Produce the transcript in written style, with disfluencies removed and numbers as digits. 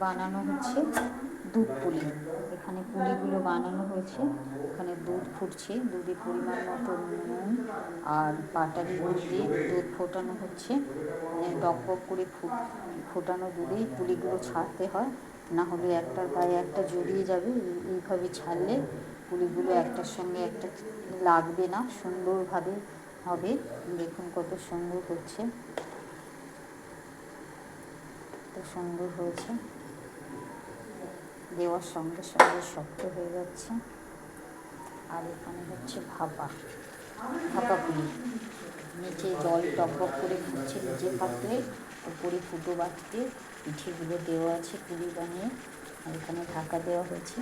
বানানো হচ্ছে দুধ পুলি। এখানে পুলিগুলো বানানো হয়েছে। এখানে দুধ ফুটছে, দুধে পরিমাণ মতো নুন আর পাটালি গুড় দিয়ে দুধ ফোটানো হচ্ছে। টকবক করে ফোটানো দুধেই পুলিগুলো ছাড়তে হয়, না হলে একটার গায়ে একটা জড়িয়ে যাবে। এইভাবে ছাড়লে পুলিগুলো একটার সঙ্গে একটা লাগবে না, সুন্দরভাবে হবে। দেখুন কত সুন্দর হচ্ছে, কত সুন্দর হয়েছে। দেওয়ার সঙ্গে সঙ্গে শক্ত হয়ে যাচ্ছে। আর এখানে হচ্ছে ভাপা পুলি। নিচে জল টকবক করে ফুটছে নিচে পাত্রে, উপরে ফুটো বাটিতে পিঠেগুলো দেওয়া আছে পুলি বানিয়ে। আর এখানে ঢাকা দেওয়া হয়েছে।